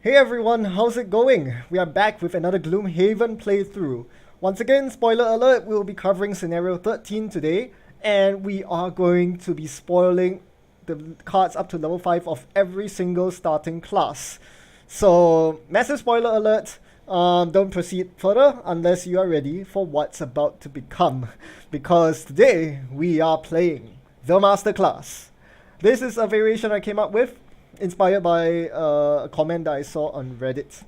Hey everyone, how's it going? We are back with another Gloomhaven playthrough. Once again, spoiler alert, we'll be covering scenario 13 today, and we are going to be spoiling the cards up to level 5 of every single starting class. So, massive spoiler alert, don't proceed further unless you are ready for what's about to become. Because today, we are playing the Master Class. This is a variation I came up with inspired by a comment that I saw on Reddit.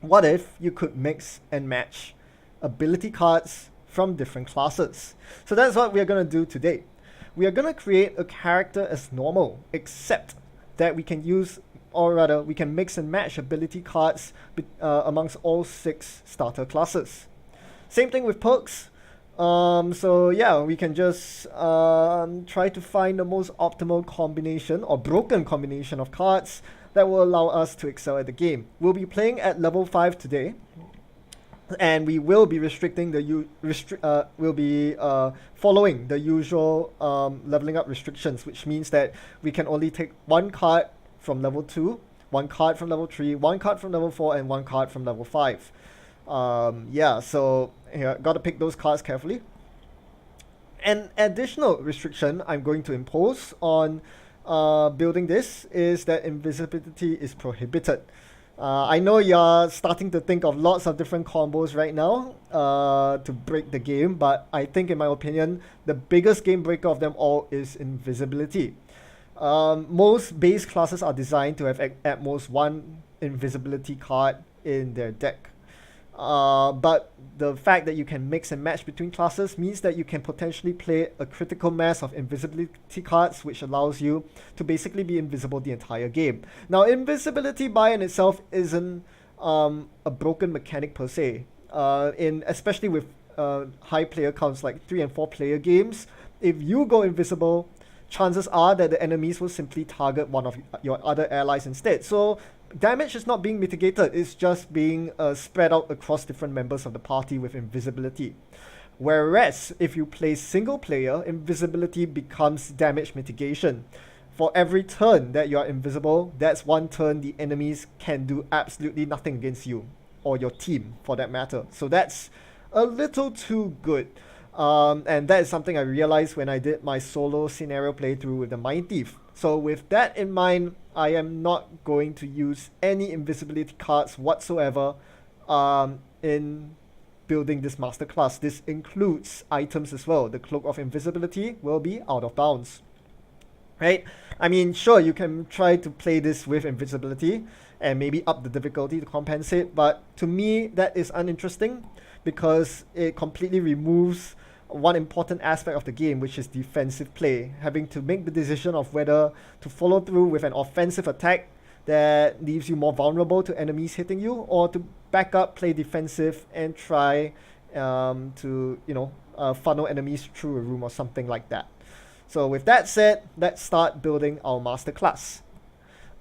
What if you could mix and match ability cards from different classes? So that's what we are going to do today. We are going to create a character as normal, except that we can use, or rather, we can mix and match ability cards amongst all 6 starter classes. Same thing with perks. So yeah, we can just try to find the most optimal combination or broken combination of cards that will allow us to excel at the game. We'll be playing at level 5 today, and we will be restricting the following the usual leveling up restrictions, which means that we can only take 1 card from level 2, 1 card from level 3, 1 card from level 4, and 1 card from level 5. Yeah, so here, gotta pick those cards carefully. An additional restriction I'm going to impose on building this is that invisibility is prohibited. I know you're starting to think of lots of different combos right now to break the game, but I think, in my opinion, the biggest game breaker of them all is invisibility. Most base classes are designed to have at most 1 invisibility card in their deck. But the fact that you can mix and match between classes means that you can potentially play a critical mass of invisibility cards, which allows you to basically be invisible the entire game. Now, invisibility by in itself isn't a broken mechanic per se. Especially with high player counts like 3 and 4 player games, if you go invisible, chances are that the enemies will simply target one of your other allies instead. So damage is not being mitigated, it's just being spread out across different members of the party with invisibility. Whereas if you play single player, invisibility becomes damage mitigation. For every turn that you are invisible, that's 1 turn the enemies can do absolutely nothing against you, or your team for that matter. So that's a little too good. And that is something I realized when I did my solo scenario playthrough with the Mind Thief. So with that in mind, I am not going to use any invisibility cards whatsoever in building this master class. This includes items as well. The Cloak of Invisibility will be out of bounds. Right? I mean, sure, you can try to play this with invisibility and maybe up the difficulty to compensate, but to me that is uninteresting because it completely removes one important aspect of the game, which is defensive play, having to make the decision of whether to follow through with an offensive attack that leaves you more vulnerable to enemies hitting you, or to back up, play defensive, and try to funnel enemies through a room or something like that. So with that said, let's start building our master class.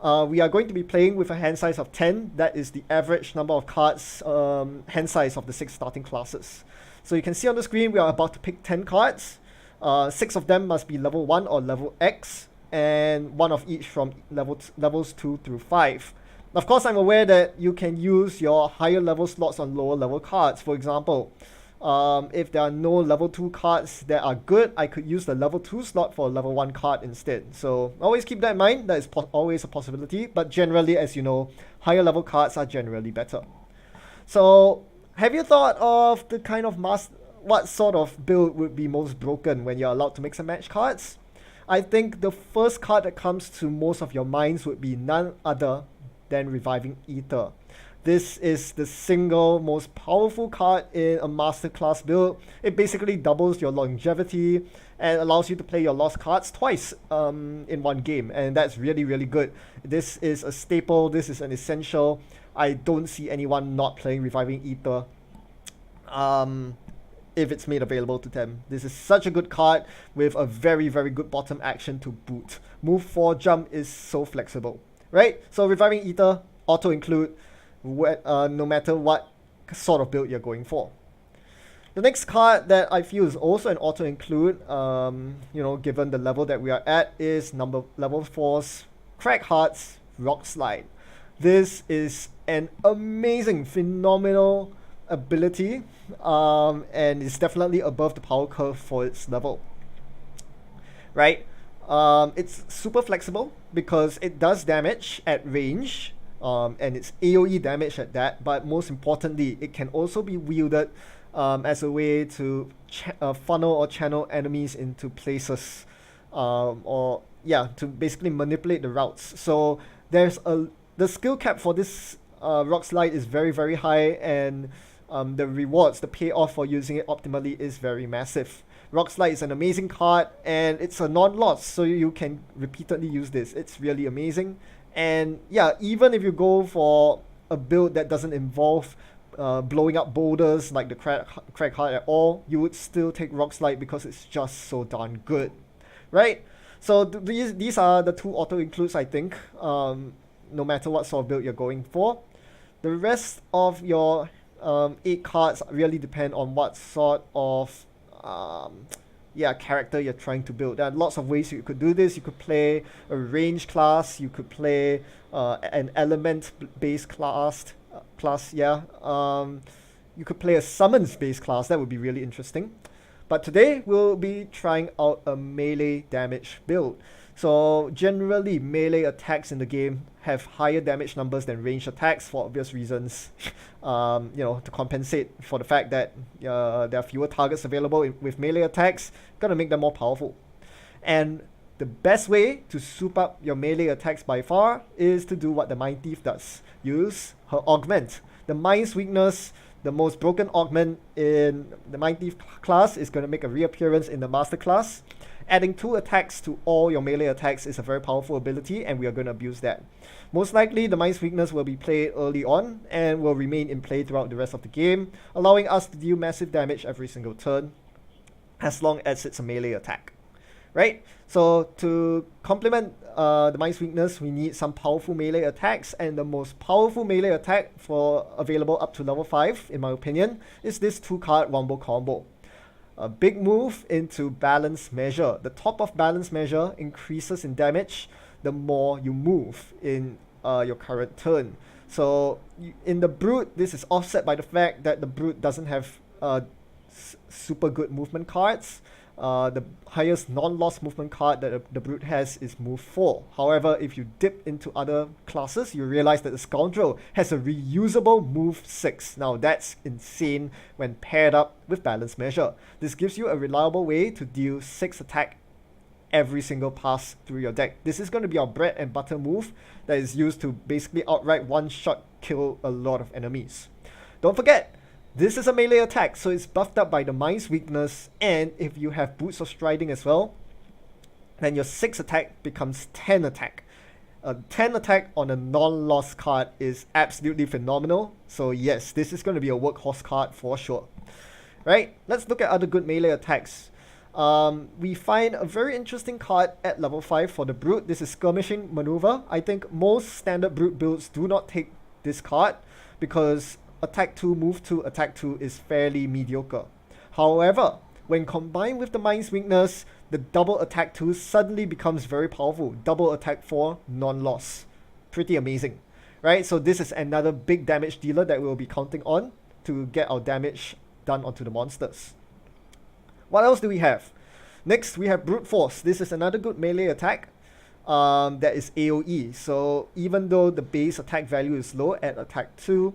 We are going to be playing with a hand size of 10. That is the average number of cards, hand size of the 6 starting classes. So you can see on the screen we are about to pick 10 cards. 6 of them must be level 1 or level X, and 1 of each from levels 2 through 5. Of course, I'm aware that you can use your higher level slots on lower level cards. For example, if there are no level 2 cards that are good, I could use the level 2 slot for a level 1 card instead. So always keep that in mind. That is always a possibility. But generally, as you know, higher level cards are generally better. So have you thought of the kind of what sort of build would be most broken when you're allowed to mix and match cards? I think the first card that comes to most of your minds would be none other than Reviving Ether. This is the single most powerful card in a masterclass build. It basically doubles your longevity and allows you to play your lost cards twice in one game, and that's really, really good. This is a staple, this is an essential. I don't see anyone not playing Reviving Ether if it's made available to them. This is such a good card with a very, very good bottom action to boot. Move 4 jump is so flexible, right? So Reviving Ether, auto include, no matter what sort of build you're going for. The next card that I feel is also an auto include, given the level that we are at, is level 4's Crack Hearts Rock Slide. This is an amazing, phenomenal ability, and it's definitely above the power curve for its level, right? It's super flexible because it does damage at range, and it's AoE damage at that, but most importantly, it can also be wielded as a way to funnel or channel enemies into places, or yeah, to basically manipulate the routes. So the skill cap for this rock slide is very, very high, and the rewards, the payoff for using it optimally is very massive. Rock Slide is an amazing card, and it's a non-loss, so you can repeatedly use this. It's really amazing. And yeah, even if you go for a build that doesn't involve blowing up boulders like the crack card at all, you would still take Rock Slide because it's just so darn good, right? So these are the two auto includes, I think, no matter what sort of build you're going for. The rest of your 8 cards really depend on what sort of character you're trying to build. There are lots of ways you could do this. You could play a range class. You could play an element-based class. You could play a summons-based class. That would be really interesting. But today we'll be trying out a melee damage build. So generally, melee attacks in the game have higher damage numbers than ranged attacks for obvious reasons. To compensate for the fact that there are fewer targets available with melee attacks, gotta make them more powerful. And the best way to soup up your melee attacks by far is to do what the Mind Thief does. Use her augment. The Mind's weakness, the most broken augment in the Mind Thief class, is going to make a reappearance in the Master class. Adding 2 attacks to all your melee attacks is a very powerful ability, and we are going to abuse that. Most likely, the Mind's weakness will be played early on and will remain in play throughout the rest of the game, allowing us to deal massive damage every single turn, as long as it's a melee attack. Right? So to complement the Mind's weakness, we need some powerful melee attacks, and the most powerful melee attack available up to level 5, in my opinion, is this 2-card Wombo Combo. A big move into Balance Measure. The top of Balance Measure increases in damage the more you move in your current turn. So in the Brute, this is offset by the fact that the Brute doesn't have super good movement cards. The highest non-loss movement card that the Brute has is move 4. However, if you dip into other classes, you realize that the Scoundrel has a reusable move 6. Now that's insane when paired up with Balance Measure. This gives you a reliable way to deal 6 attack every single pass through your deck. This is going to be our bread and butter move that is used to basically outright one-shot kill a lot of enemies. Don't forget, this is a melee attack, so it's buffed up by the Mind's weakness, and if you have Boots of Striding as well, then your 6 attack becomes 10 attack. A 10 attack on a non-loss card is absolutely phenomenal, so yes, this is going to be a workhorse card for sure. Right, let's look at other good melee attacks. We find a very interesting card at level 5 for the Brute. This is Skirmishing Maneuver. I think most standard Brute builds do not take this card because Attack 2, Move 2, Attack 2 is fairly mediocre. However, when combined with the Mind's weakness, the double Attack 2 suddenly becomes very powerful. Double Attack 4, non-loss. Pretty amazing, right? So this is another big damage dealer that we'll be counting on to get our damage done onto the monsters. What else do we have? Next, we have Brute Force. This is another good melee attack that is AoE. So even though the base attack value is low at Attack 2,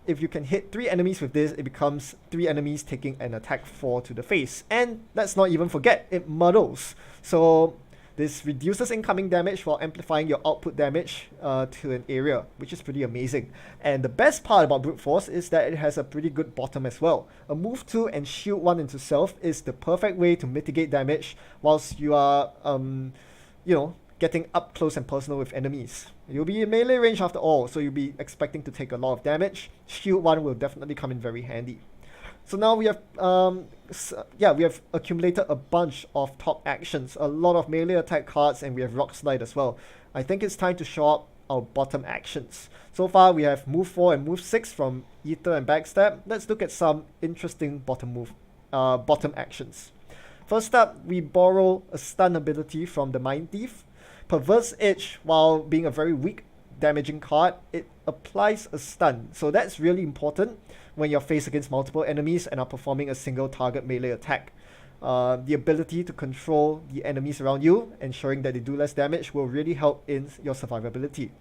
if you can hit 3 enemies with this, it becomes 3 enemies taking an attack 4 to the face. And let's not even forget, it muddles. So this reduces incoming damage while amplifying your output damage to an area, which is pretty amazing. And the best part about Brute Force is that it has a pretty good bottom as well. A move 2 and shield 1 into self is the perfect way to mitigate damage whilst you are, getting up close and personal with enemies. You'll be in melee range after all, so you'll be expecting to take a lot of damage. Shield 1 will definitely come in very handy. So now we have accumulated a bunch of top actions, a lot of melee attack cards, and we have Rock Slide as well. I think it's time to show up our bottom actions. So far we have Move 4 and Move 6 from Ether and Backstab. Let's look at some interesting bottom actions. First up, we borrow a stun ability from the Mind Thief. Perverse Edge, while being a very weak damaging card, it applies a stun. So that's really important when you're faced against multiple enemies and are performing a single target melee attack. The ability to control the enemies around you, ensuring that they do less damage, will really help in your survivability.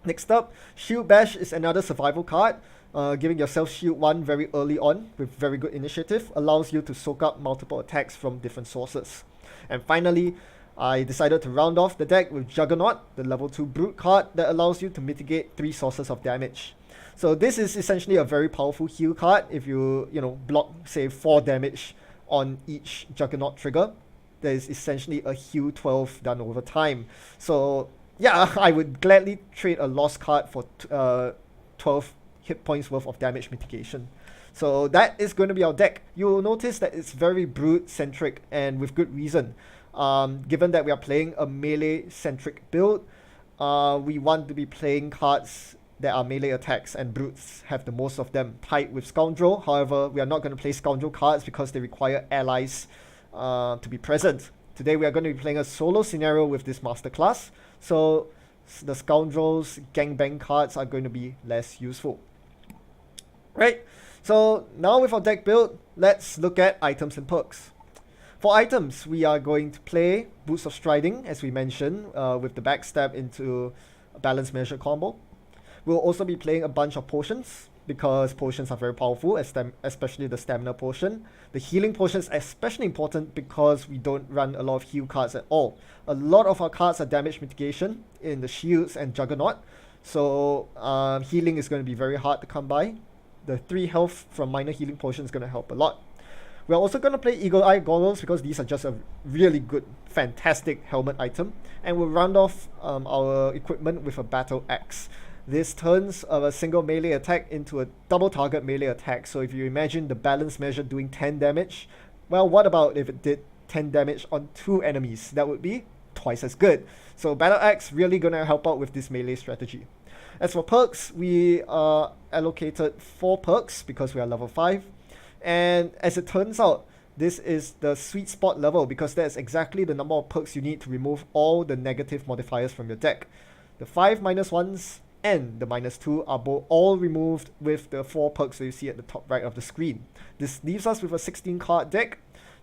Next up, Shield Bash is another survival card. Giving yourself Shield 1 very early on with very good initiative allows you to soak up multiple attacks from different sources. And finally, I decided to round off the deck with Juggernaut, the level 2 Brute card that allows you to mitigate 3 sources of damage. So this is essentially a very powerful heal card. If you block, say, 4 damage on each Juggernaut trigger, there is essentially a heal 12 done over time. So yeah, I would gladly trade a lost card for 12 hit points worth of damage mitigation. So that is going to be our deck. You will notice that it's very brute-centric, and with good reason. Given that we are playing a melee-centric build, we want to be playing cards that are melee attacks, and brutes have the most of them tied with Scoundrel. However, we are not going to play Scoundrel cards because they require allies to be present. Today we are going to be playing a solo scenario with this masterclass, so the Scoundrels gangbang cards are going to be less useful. Right, so now with our deck build, let's look at items and perks. For items, we are going to play Boots of Striding, as we mentioned, with the backstab into a balance measure combo. We'll also be playing a bunch of potions, because potions are very powerful, especially the stamina potion. The healing potion is especially important because we don't run a lot of heal cards at all. A lot of our cards are damage mitigation in the shields and Juggernaut, so healing is going to be very hard to come by. The 3 health from minor healing potion is going to help a lot. We're also going to play Eagle Eye Goggles because these are just a really good, fantastic helmet item. And we'll round off our equipment with a Battle Axe. This turns a single melee attack into a double target melee attack. So if you imagine the balance measure doing 10 damage, well, what about if it did 10 damage on 2 enemies? That would be twice as good. So Battle Axe really going to help out with this melee strategy. As for perks, we allocated 4 perks because we are level 5. And as it turns out, this is the sweet spot level because that's exactly the number of perks you need to remove all the negative modifiers from your deck. The 5 -1s and the -2 are all removed with the 4 perks that you see at the top right of the screen. This leaves us with a 16 card deck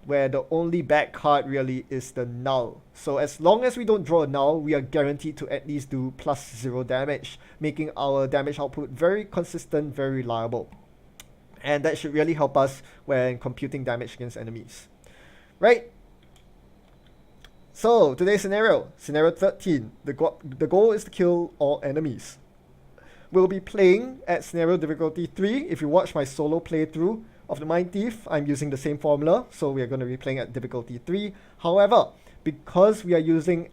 where the only bad card really is the null. So as long as we don't draw a null, we are guaranteed to at least do +0 damage, making our damage output very consistent, very reliable. And that should really help us when computing damage against enemies. Right? So today's scenario 13. The goal is to kill all enemies. We'll be playing at scenario difficulty 3. If you watch my solo playthrough of the Mind Thief, I'm using the same formula, so we are going to be playing at difficulty 3. However, because we are using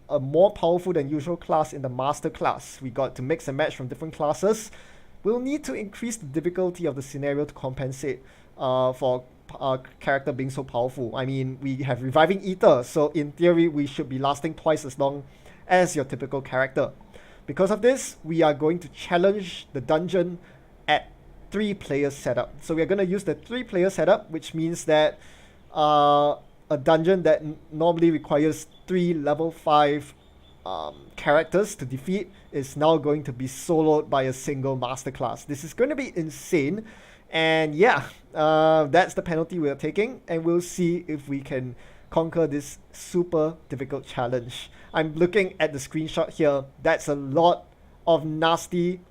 a more powerful than usual class in the master class, we got to mix and match from different classes. We'll need to increase the difficulty of the scenario to compensate for our character being so powerful. I mean, we have Reviving Ether, so in theory, we should be lasting twice as long as your typical character. Because of this, we are going to challenge the dungeon at 3-player setup. So we are going to use the 3-player setup, which means that a dungeon that normally requires 3 level 5 characters to defeat is now going to be soloed by a single masterclass. This is going to be insane, and yeah, that's the penalty we are taking, and we'll see if we can conquer this super difficult challenge. I'm looking at the screenshot here. That's a lot of nasty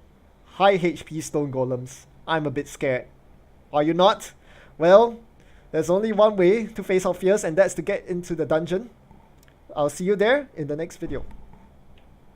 high HP stone golems. I'm a bit scared. Are you not? Well, there's only one way to face our fears, and that's to get into the dungeon. I'll see you there in the next video.